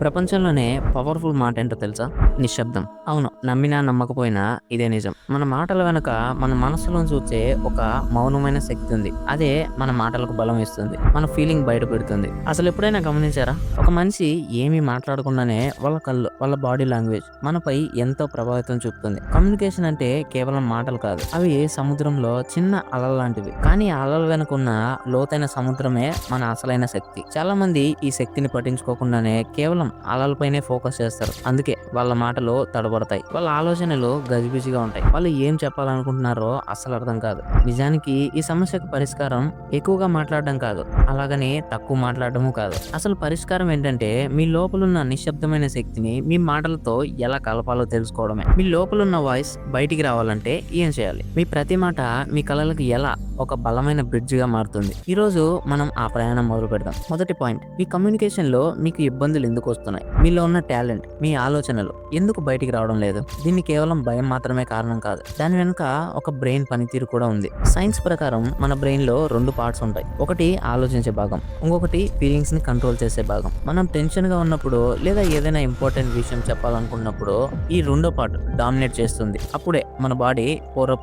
ప్రపంచంలోనే పవర్ఫుల్ మాట ఏంటో తెలుసా? నిశ్శబ్దం. అవును, నమ్మినా నమ్మకపోయినా ఇదే నిజం. మన మాటల వెనక మన మనసులోంచి వచ్చే ఒక మౌనమైన శక్తి ఉంది. అదే మన మాటలకు బలం ఇస్తుంది. మన ఫీలింగ్ బయట పెడుతుంది. అసలు ఎప్పుడైనా గమనించారా? ఒక మనిషి ఏమీ మాట్లాడకుండానే వాళ్ళ కళ్ళు, వాళ్ళ బాడీ లాంగ్వేజ్ మనపై ఎంతో ప్రభావితం చూపుతుంది. కమ్యూనికేషన్ అంటే కేవలం మాటలు కాదు. అవి సముద్రంలో చిన్న అలల లాంటివి. కానీ ఆ అలల వెనుక ఉన్న లోతైన సముద్రమే మన అసలైన శక్తి. చాలా మంది ఈ శక్తిని పట్టించుకోకుండానే కేవలం అలలపైనే ఫోకస్ చేస్తారు. అందుకే వాళ్ళ మాటలు తడబడతాయి. వాళ్ళ ఆలోచనలు గజిబిజిగా ఉంటాయి. వాళ్ళు ఏం చెప్పాలనుకుంటున్నారో అస్సలు అర్థం కాదు. నిజానికి ఈ సమస్యకు పరిష్కారం ఎక్కువగా మాట్లాడడం కాదు, అలాగని తక్కువ మాట్లాడడము కాదు. అసలు పరిష్కారం ఏంటంటే మీ లోపలున్న నిశ్శబ్దమైన శక్తిని మీ మాటలతో ఎలా కలపాలో తెలుసుకోవడమే. మీ లోపలున్న వాయిస్ బయటికి రావాలంటే ఏం చేయాలి? మీ ప్రతి మాట మీ కలలకు ఎలా ఒక బలమైన బ్రిడ్జ్ గా మారుతుంది. ఈ రోజు మనం ఆ ప్రయాణం మొదలు పెడదాం. మొదటి పాయింట్, మీ కమ్యూనికేషన్ లో మీకు ఇబ్బందులు ఎందుకు వస్తున్నాయి? మీలో ఉన్న టాలెంట్, మీ ఆలోచనలు ఎందుకు బయటికి రావడం లేదు? దీన్ని కేవలం భయం మాత్రమే కారణం కాదు. దాని వెనుక ఒక బ్రెయిన్ పనితీరు కూడా ఉంది. సైన్స్ ప్రకారం మన బ్రెయిన్ లో 2 పార్ట్స్ ఉంటాయి. ఒకటి ఆలోచించే భాగం, ఇంకొకటి ఫీలింగ్స్ ని కంట్రోల్ చేసే భాగం. మనం టెన్షన్ గా ఉన్నప్పుడు లేదా ఏదైనా ఇంపార్టెంట్ విషయం చెప్పాలనుకున్నప్పుడు ఈ రెండో పార్ట్ డామినేట్ చేస్తుంది. అప్పుడే మన బాడీ పోర్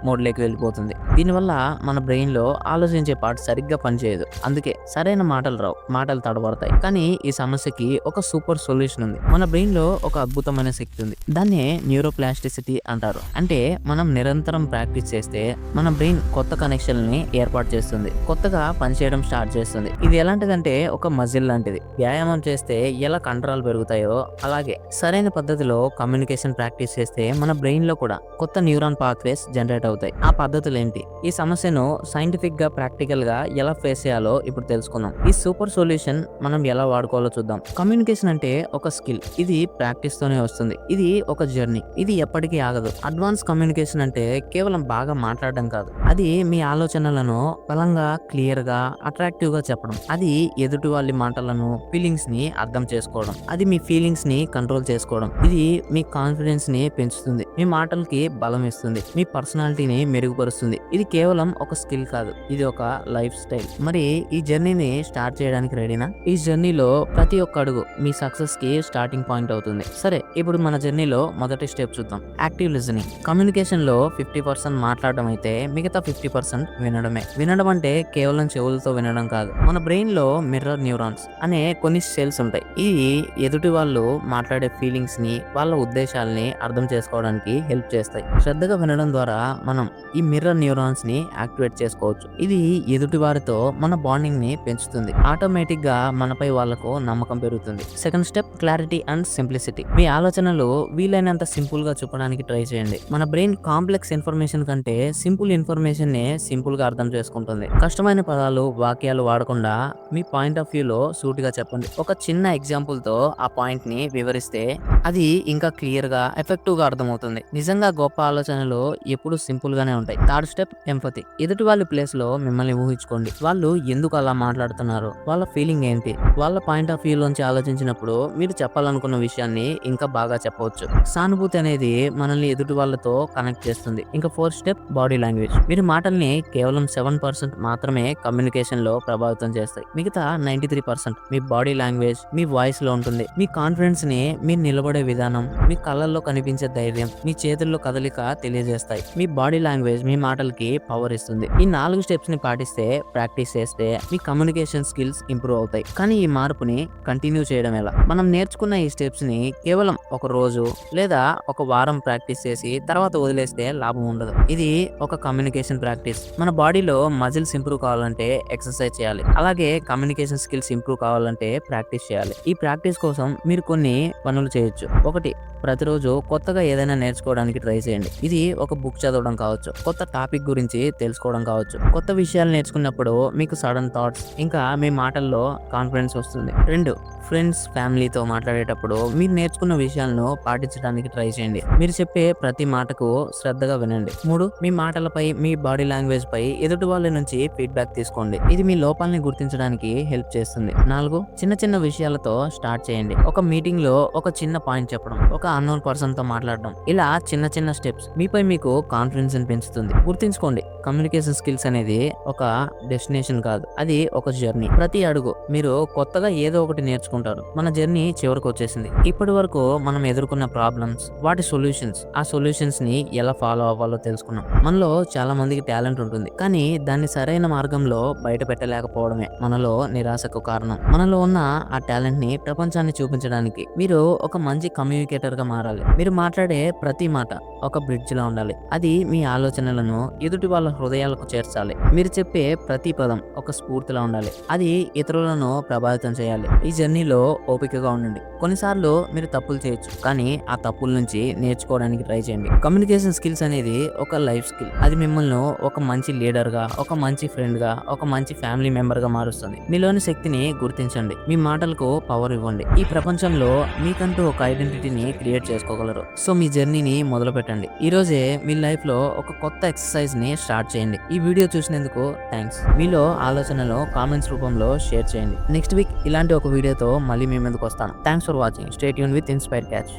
మోడ్ లోకి వెళ్ళిపోతుంది. దీనివల్ల మన బ్రెయిన్ లో ఆలోచించే పార్ట్ సరిగ్గా పనిచేయదు. అందుకే సరైన మాటలు రావు, మాటలు తడబడతాయి. కానీ ఈ సమస్యకి ఒక సూపర్ సొల్యూషన్ ఉంది. మన బ్రెయిన్ లో ఒక అద్భుతమైన శక్తి ఉంది. దాన్నే న్యూరోప్లాస్టిసిటీ అంటారు. అంటే మనం నిరంతరం ప్రాక్టీస్ చేస్తే మన బ్రెయిన్ కొత్త కనెక్షన్ ని ఏర్పాటు చేస్తుంది, కొత్తగా పనిచేయడం స్టార్ట్ చేస్తుంది. ఇది ఎలాంటిదంటే ఒక మజిల్ లాంటిది. వ్యాయామం చేస్తే ఎలా కండరాలు పెరుగుతాయో అలాగే సరైన పద్ధతిలో కమ్యూనికేషన్ ప్రాక్టీస్ చేస్తే మన బ్రెయిన్ లో కూడా కొత్త న్యూరాన్ పాత్వేస్ జనరేట్ అవుతాయి. ఆ పద్ధతులు ఏంటి? ఈ సమస్యను సైంటిఫిక్ గా ప్రాక్టికల్ గా ఎలా ఫేస్ చేయాలో ఇప్పుడు తెలుసుకుందాం. ఈ సూపర్ సొల్యూషన్ మనం ఎలా వాడుకోవాలో చూద్దాం. కమ్యూనికేషన్ అంటే ఒక స్కిల్. ఇది ప్రాక్టీస్ తోనే వస్తుంది. ఇది ఒక జర్నీ. ఇది ఎప్పటికీ ఆగదు. అడ్వాన్స్ కమ్యూనికేషన్ అంటే కేవలం బాగా మాట్లాడడం కాదు. అది మీ ఆలోచనలను బలంగా, క్లియర్ గా, అట్రాక్టివ్ గా చెప్పడం. అది ఎదుటి వాళ్ళ మాటలను, ఫీలింగ్స్ ని అర్థం చేసుకోవడం. అది మీ ఫీలింగ్స్ ని కంట్రోల్ చేసుకోవడం. ఇది మీ కాన్ఫిడెన్స్ ని పెంచుతుంది. మీ మాటలకి బలం ఇస్తుంది. మీ పర్సనాలిటీని మెరుగుపరుస్తుంది. ఇది కేవలం ఒక స్కిల్ కాదు, ఇది ఒక లైఫ్ స్టైల్. మరి ఈ జర్నీని స్టార్ట్ చేయడానికి రెడీనా? ఈ జర్నీలో ప్రతి ఒక్క అడుగు మీ సక్సెస్ కి స్టార్టింగ్ పాయింట్ అవుతుంది. సరే, ఇప్పుడు మన జర్నీలో మొదటి స్టెప్ చూద్దాం. Active listening. కమ్యూనికేషన్ లో 50% మాట్లాడడం అయితే మిగతా 50% వినడమే. వినడం అంటే కేవలం చెవులతో వినడం కాదు. మన బ్రెయిన్ లో మిర్రర్ న్యూరాన్స్ అనే కొన్ని సెల్స్ ఉంటాయి. ఇవి ఎదుటి వాళ్ళు మాట్లాడే ఫీలింగ్స్ ని, వాళ్ళ ఉద్దేశాలని అర్థం చేసుకోవడానికి హెల్ప్ చేస్తాయి. శ్రద్ధగా వినడం ద్వారా మనం ఈ మిర్రర్ న్యూరాన్స్ ని యాక్టివేట్ చేసుకోవచ్చు. ఇది ఎదుటి వారితో మన బాండింగ్ ని పెంచుతుంది. ఆటోమేటిక్ గా మనపై వాళ్ళకు నమ్మకం పెరుగుతుంది. Second step, clarity and simplicity. మీ ఆలోచనలు వీలైనంత సింపుల్ గా చెప్పడానికి ట్రై చేయండి. మన బ్రెయిన్ కాంప్లెక్స్ ఇన్ఫర్మేషన్ కంటే సింపుల్ ఇన్ఫర్మేషన్ నే సింపుల్ గా అర్థం చేసుకుంటుంది. కష్టమైన పదాలు, వాక్యాలు వాడకుండా మీ పాయింట్ ఆఫ్ వ్యూ లో సూటిగా చెప్పండి. ఒక చిన్న ఎగ్జాంపుల్ తో ఆ పాయింట్ ని వివరిస్తే అది ఇంకా క్లియర్ గా, ఎఫెక్టివ్ గా అర్థమవుతుంది. నిజంగా గొప్ప ఆలోచనలు ఎప్పుడు సింపుల్ గానే ఉంటాయి. Third step, empathy. ఎదుటి వాళ్ళ ప్లేస్ లో మిమ్మల్ని ఊహించుకోండి. వాళ్ళు ఎందుకు అలా మాట్లాడుతున్నారు, వాళ్ళ ఫీలింగ్ ఏంటి, వాళ్ళ పాయింట్ ఆఫ్ వ్యూ లోంచి ఆలోచించినప్పుడు మీరు చెప్పాలనుకున్న విషయాన్ని ఇంకా బాగా చెప్పవచ్చు. సానుభూతి అనేది మనల్ని ఎదుటి వాళ్ళతో కనెక్ట్ చేస్తుంది. ఇంకా ఫోర్త్ స్టెప్, బాడీ లాంగ్వేజ్. మీరు మాటల్ని కేవలం 7% మాత్రమే కమ్యూనికేషన్ లో ప్రభావితం చేస్తాయి. మిగతా 93% మీ బాడీ లాంగ్వేజ్, మీ వాయిస్ లో ఉంటుంది. మీ కాన్ఫిడెన్స్ ని, మీరు నిలబడే విధానం, మీ కళ్ళల్లో కనిపించే ధైర్యం, మీ చేతుల్లో కదలిక తెలియజేస్తాయి. మీ బాడీ లాంగ్వేజ్ మీ మాటలకి పవర్ ఇస్తుంది. ఈ 4 స్టెప్స్ ని పాటిస్తే, ప్రాక్టీస్ చేస్తే మీ కమ్యూనికేషన్ స్కిల్స్ ఇంప్రూవ్ అవుతాయి. కానీ ఈ మార్పుని కంటిన్యూ చేయడం ఎలా? మనం నేర్చుకున్న ఈ స్టెప్స్ ని కేవలం ఒక రోజు లేదా ఒక వారం ప్రాక్టీస్ చేసి తర్వాత వదిలేస్తే లాభం ఉండదు. ఇది ఒక కమ్యూనికేషన్ ప్రాక్టీస్. మన బాడీలో మజిల్స్ ఇంప్రూవ్ కావాలంటే ఎక్సర్సైజ్ చేయాలి. అలాగే కమ్యూనికేషన్ స్కిల్స్ ఇంప్రూవ్ కావాలంటే ప్రాక్టీస్ చేయాలి. ఈ ప్రాక్టీస్ కోసం మీరు కొన్ని పనులు చేయొచ్చు. ఒకటి, ప్రతిరోజు కొత్తగా ఏదైనా నేర్చుకోవడానికి ట్రై చేయండి. ఇది ఒక బుక్ చదవడం కావచ్చు, కొత్త టాపిక్ గురించి తెలుసుకోవడం కావచ్చు. కొత్త విషయాలు నేర్చుకున్నప్పుడు మీకు సడన్ థాట్స్, ఇంకా మీ మాటల్లో కాన్ఫిడెన్స్ వస్తుంది. 2, ఫ్రెండ్స్, ఫ్యామిలీతో మాట్లాడేటప్పుడు మీరు నేర్చుకున్న విషయాలను పాటించడానికి ట్రై చేయండి. మీరు చెప్పే ప్రతి మాటకు శ్రద్ధగా వినండి. 3, మీ మాటలపై, మీ బాడీ లాంగ్వేజ్ పై ఎదుటి వాళ్ళ నుంచి ఫీడ్బ్యాక్ తీసుకోండి. ఇది మీ లోపాలని గుర్తించడానికి హెల్ప్ చేస్తుంది. 4, చిన్న చిన్న విషయాలతో స్టార్ట్ చేయండి. ఒక మీటింగ్ లో ఒక చిన్న పాయింట్ చెప్పడం, ఒక అన్నోన్ పర్సన్ తో మాట్లాడడం. ఇలా చిన్న చిన్న స్టెప్స్ మీపై మీకు కాన్ఫిడెన్స్ పెంచుతుంది. గుర్తుంచుకోండి, కమ్యూనికేషన్ కమ్యూనికేషన్ స్కిల్స్ అనేది ఒక డెస్టినేషన్ కాదు, అది ఒక జర్నీ. ప్రతి అడుగు మీరు కొత్తగా ఏదో ఒకటి నేర్చుకుంటారు. మన జర్నీ చివరికి వచ్చేసింది. ఇప్పటి వరకు మనం ఎదుర్కొన్న ప్రాబ్లమ్స్, వాటి సొల్యూషన్స్, ఆ సొల్యూషన్స్ ని ఎలా ఫాలో అవ్వాలో తెలుసుకున్నాం. మనలో చాలా మందికి టాలెంట్ ఉంటుంది, కానీ దాన్ని సరైన మార్గంలో బయట పెట్టలేకపోవడమే మనలో నిరాశకు కారణం. మనలో ఉన్న ఆ టాలెంట్ ని ప్రపంచాన్ని చూపించడానికి మీరు ఒక మంచి కమ్యూనికేటర్ గా మారాలి. మీరు మాట్లాడే ప్రతి మాట ఒక బ్రిడ్జ్ లా ఉండాలి. అది మీ ఆలోచనలను ఎదుటి వాళ్ళ హృదయాలకు చేర్చాలి. మీరు చెప్పే ప్రతి పదం ఒక స్ఫూర్తిలా ఉండాలి. అది ఇతరులను ప్రభావితం చేయాలి. ఈ జర్నీలో ఓపికగా ఉండండి. కొన్నిసార్లు మీరు తప్పులు చేయొచ్చు, కానీ ఆ తప్పుల నుంచి నేర్చుకోవడానికి ట్రై చేయండి. కమ్యూనికేషన్ స్కిల్స్ అనేది ఒక లైఫ్ స్కిల్. అది మిమ్మల్ని ఒక మంచి లీడర్ గా, ఒక మంచి ఫ్రెండ్ గా, ఒక మంచి ఫ్యామిలీ మెంబర్ గా మారుస్తుంది. మీలోని శక్తిని గుర్తించండి. మీ మాటలకు పవర్ ఇవ్వండి. ఈ ప్రపంచంలో మీకంటూ ఒక ఐడెంటిటీని క్రియేట్ చేసుకోగలరు. సో మీ జర్నీని మొదలు పెట్టండి. ఈ రోజే మీ లైఫ్ లో ఒక కొత్త ఎక్సర్సైజ్ ని స్టార్ట్ చేయండి. ఈ వీడియో చూసినందుకు థ్యాంక్స్. మీలో ఆలోచనలో కామెంట్స్ రూపంలో షేర్ చేయండి. నెక్స్ట్ వీక్ ఇలాంటి ఒక వీడియోతో మళ్ళీ మీ ముందుకు వస్తాను. Thanks for watching. Stay tune with inspire catch.